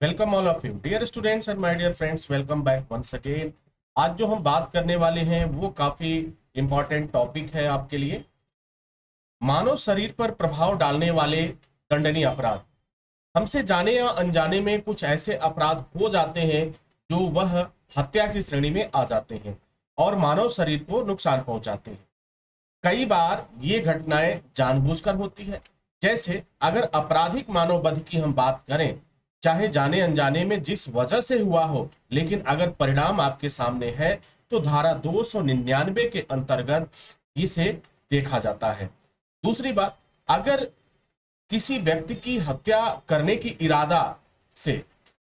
Welcome all of you dear students and my dear friends, welcome back once again. आज जो हम बात करने वाले हैं वो काफी इंपॉर्टेंट टॉपिक है आपके लिए। मानव शरीर पर प्रभाव डालने वाले दंडनीय अपराध। हमसे जाने या अनजाने में कुछ ऐसे अपराध हो जाते हैं जो वह हत्या की श्रेणी में आ जाते हैं और मानव शरीर को नुकसान पहुंचाते हैं। कई बार ये घटनाएं जानबूझकर होती है। जैसे अगर आपराधिक मानववध की हम बात करें, चाहे जाने अनजाने में जिस वजह से हुआ हो, लेकिन अगर परिणाम आपके सामने है तो धारा 299 के अंतर्गत इसे देखा जाता है। दूसरी बात, अगर किसी व्यक्ति की हत्या करने की इरादा से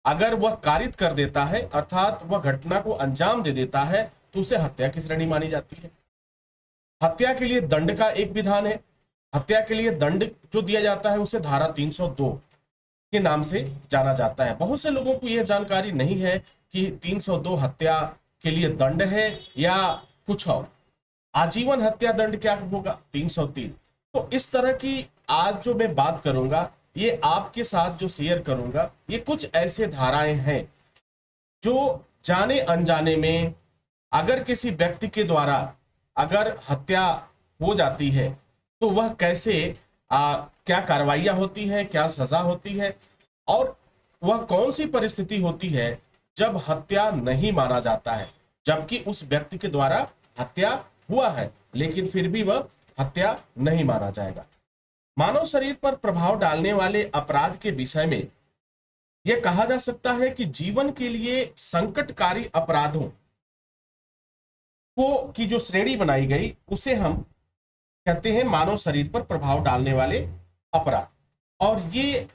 अगर वह कारित कर देता है, अर्थात वह घटना को अंजाम दे देता है, तो उसे हत्या की श्रेणी मानी जाती है। हत्या के लिए दंड का एक विधान है। हत्या के लिए दंड जो दिया जाता है उसे धारा 302 के नाम से जाना जाता है। बहुत से लोगों को यह जानकारी नहीं है कि 302 हत्या के लिए दंड है या कुछ और। आजीवन हत्या दंड क्या होगा? 303। तो इस तरह की आज जो मैं बात करूंगा, ये आपके साथ जो शेयर करूंगा, ये कुछ ऐसे धाराएं हैं जो जाने अनजाने में अगर किसी व्यक्ति के द्वारा अगर हत्या हो जाती है तो वह कैसे क्या कार्रवाइयां होती हैं, क्या सजा होती है, और वह कौन सी परिस्थिति होती है जब हत्या नहीं माना जाता है, जबकि उस व्यक्ति के द्वारा हत्या हुआ है लेकिन फिर भी वह हत्या नहीं माना जाएगा। मानव शरीर पर प्रभाव डालने वाले अपराध के विषय में यह कहा जा सकता है कि जीवन के लिए संकटकारी अपराधों को की जो श्रेणी बनाई गई उसे हम कहते हैं मानव शरीर पर प्रभाव डालने वाले अपराध। और ये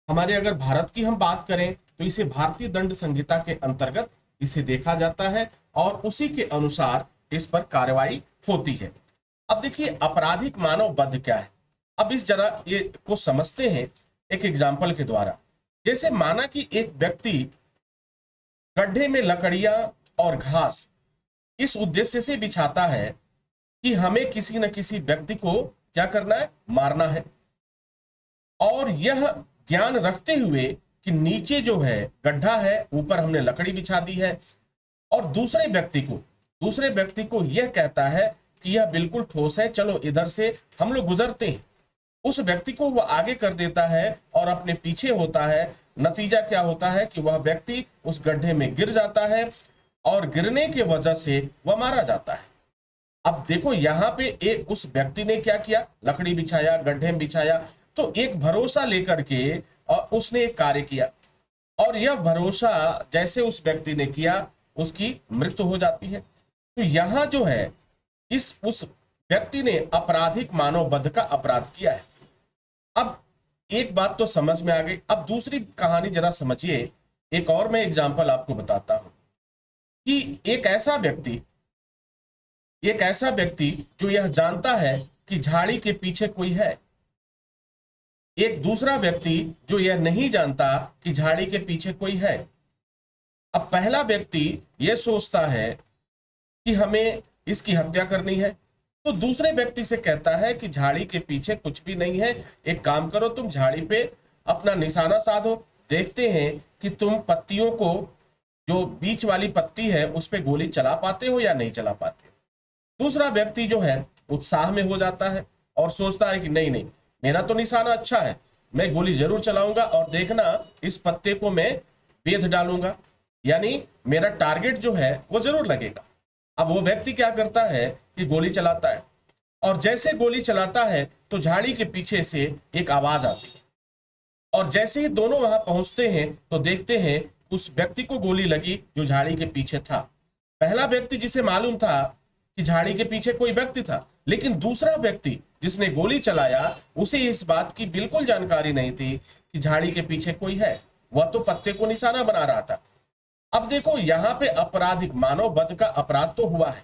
हमारे अगर भारत की हम बात करें तो इसे भारतीय दंड संहिता के अंतर्गत इसे देखा जाता है और उसी के अनुसार इस पर कार्रवाई होती है। अब देखिए आपराधिक मानव वध क्या है। अब इस जरा ये को समझते हैं एक एग्जाम्पल के द्वारा। जैसे माना कि एक व्यक्ति गड्ढे में लकड़ियां और घास इस उद्देश्य से बिछाता है कि हमें किसी न किसी व्यक्ति को क्या करना है, मारना है, और यह ज्ञान रखते हुए कि नीचे जो है गड्ढा है, ऊपर हमने लकड़ी बिछा दी है, और दूसरे व्यक्ति को यह कहता है कि यह बिल्कुल ठोस है, चलो इधर से हम लोग गुजरते हैं। उस व्यक्ति को वह आगे कर देता है और अपने पीछे होता है। नतीजा क्या होता है कि वह व्यक्ति उस गड्ढे में गिर जाता है और गिरने के वजह से वह मारा जाता है। अब देखो यहां पे उस व्यक्ति ने क्या किया, लकड़ी बिछाया, गड्ढे में बिछाया, तो एक भरोसा लेकर के और उसने एक कार्य किया, और यह भरोसा जैसे उस व्यक्ति ने किया उसकी मृत्यु हो जाती है। तो यहां जो है उस व्यक्ति ने आपराधिक मानव वध का अपराध किया है। अब एक बात तो समझ में आ गई। अब दूसरी कहानी जरा समझिए। एक और मैं एग्जांपल आपको बताता हूं कि एक ऐसा व्यक्ति जो यह जानता है कि झाड़ी के पीछे कोई है, एक दूसरा व्यक्ति जो यह नहीं जानता कि झाड़ी के पीछे कोई है। अब पहला व्यक्ति यह सोचता है कि हमें इसकी हत्या करनी है, तो दूसरे व्यक्ति से कहता है कि झाड़ी के पीछे कुछ भी नहीं है, एक काम करो, तुम झाड़ी पे अपना निशाना साधो, देखते हैं कि तुम पत्तियों को, जो बीच वाली पत्ती है उस पे गोली चला पाते हो या नहीं चला पाते। दूसरा व्यक्ति जो है उत्साह में हो जाता है और सोचता है कि नहीं नहीं, मेरा तो निशाना अच्छा है, मैं गोली जरूर चलाऊंगा और देखना इस पत्ते को मैं बेध डालूंगा, यानी मेरा टारगेट जो है वो जरूर लगेगा। अब वो व्यक्ति क्या करता है कि गोली चलाता है, और जैसे गोली चलाता है तो झाड़ी के पीछे से एक आवाज आती है, और जैसे ही दोनों वहां पहुंचते हैं तो देखते हैं उस व्यक्ति को गोली लगी जो झाड़ी के पीछे था। पहला व्यक्ति जिसे मालूम था कि झाड़ी के पीछे कोई व्यक्ति था, लेकिन दूसरा व्यक्ति जिसने गोली चलाया उसे इस बात की बिल्कुल जानकारी नहीं थी कि झाड़ी के पीछे कोई है, वह तो पत्ते को निशाना बना रहा था। अब देखो यहां पे आपराधिक मानव वध का अपराध तो हुआ है।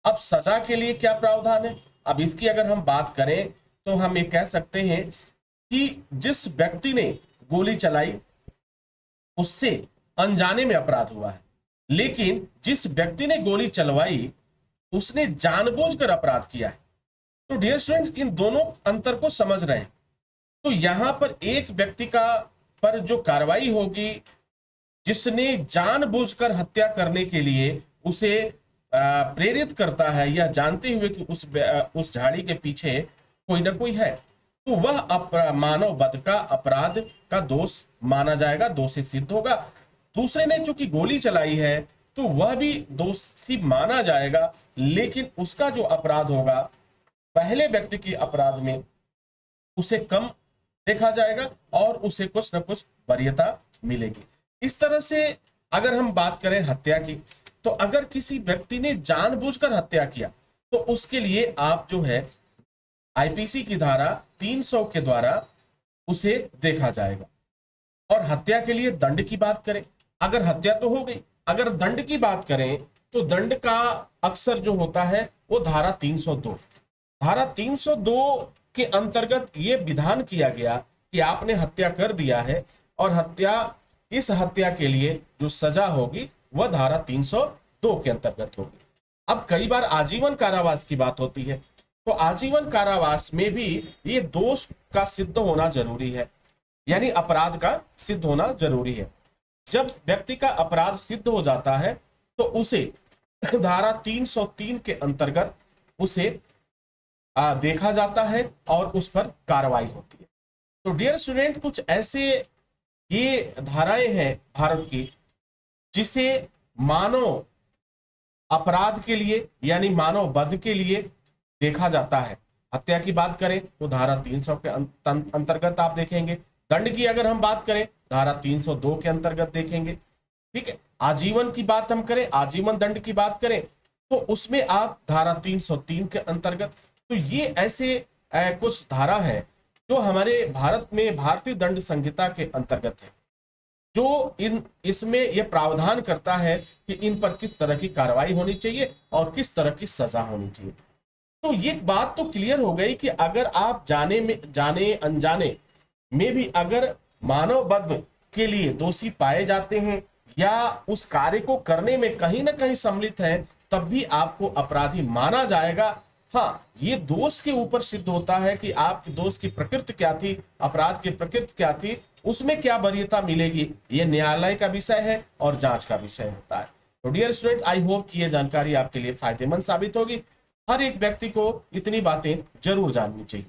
अब सजा के लिए क्या प्रावधान है? अब इसकी अगर हम बात करें तो हम ये कह सकते हैं कि जिस व्यक्ति ने गोली चलाई उससे अनजाने में अपराध हुआ है, लेकिन जिस व्यक्ति ने गोली चलवाई उसने जानबूझकर अपराध किया है। तो डियर स्टूडेंट्स, इन दोनों अंतर को समझ रहे हैं। तो यहां पर एक व्यक्ति का पर जो कार्रवाई होगी, जिसने जानबूझकर हत्या करने के लिए उसे प्रेरित करता है या जानते हुए कि उस झाड़ी के पीछे कोई ना कोई है, तो वह मानव वध का अपराध का दोष माना जाएगा, दोषी सिद्ध होगा। दूसरे ने चूंकि गोली चलाई है तो वह भी दोषी माना जाएगा, लेकिन उसका जो अपराध होगा पहले व्यक्ति के अपराध में उसे कम देखा जाएगा और उसे कुछ न कुछ वरीयता मिलेगी। इस तरह से अगर हम बात करें हत्या की, तो अगर किसी व्यक्ति ने जानबूझकर हत्या किया तो उसके लिए आप जो है आईपीसी की धारा 300 के द्वारा उसे देखा जाएगा। और हत्या के लिए दंड की बात करें, अगर हत्या तो हो गई, अगर दंड की बात करें तो दंड का अक्सर जो होता है वो धारा 302, धारा 302 के अंतर्गत ये विधान किया गया कि आपने हत्या कर दिया है और इस हत्या के लिए जो सजा होगी वह धारा 302 के अंतर्गत होगी। अब कई बार आजीवन कारावास की बात होती है, तो आजीवन कारावास में भी ये दोष का सिद्ध होना जरूरी है, यानी अपराध का सिद्ध होना जरूरी है। जब व्यक्ति का अपराध सिद्ध हो जाता है तो उसे धारा 303 के अंतर्गत उसे देखा जाता है और उस पर कार्रवाई होती है। तो डियर स्टूडेंट, कुछ ऐसे ये धाराएं हैं भारत की जिसे मानव अपराध के लिए यानी मानव वध के लिए देखा जाता है। हत्या की बात करें तो धारा 300 के अंतर्गत आप देखेंगे, दंड की अगर हम बात करें धारा 302 के अंतर्गत देखेंगे, ठीक है। आजीवन की बात हम करें, आजीवन दंड की बात करें तो उसमें आप धारा 303 के अंतर्गत। तो ये ऐसे कुछ धारा है जो हमारे भारत में भारतीय दंड संहिता के अंतर्गत है, जो इसमें यह प्रावधान करता है कि इन पर किस तरह की कार्रवाई होनी चाहिए और किस तरह की सजा होनी चाहिए। तो ये बात तो क्लियर हो गई कि अगर आप जाने अनजाने में भी अगर मानव वध के लिए दोषी पाए जाते हैं या उस कार्य को करने में कहीं ना कहीं सम्मिलित है, तब भी आपको अपराधी माना जाएगा। हाँ, ये दोष के ऊपर सिद्ध होता है कि आपके दोष की प्रकृति क्या थी, अपराध की प्रकृति क्या थी, उसमें क्या वरीयता मिलेगी, ये न्यायालय का विषय है और जांच का विषय होता है। तो डियर स्टूडेंट, आई होप कि ये जानकारी आपके लिए फायदेमंद साबित होगी। हर एक व्यक्ति को इतनी बातें जरूर जाननी चाहिए।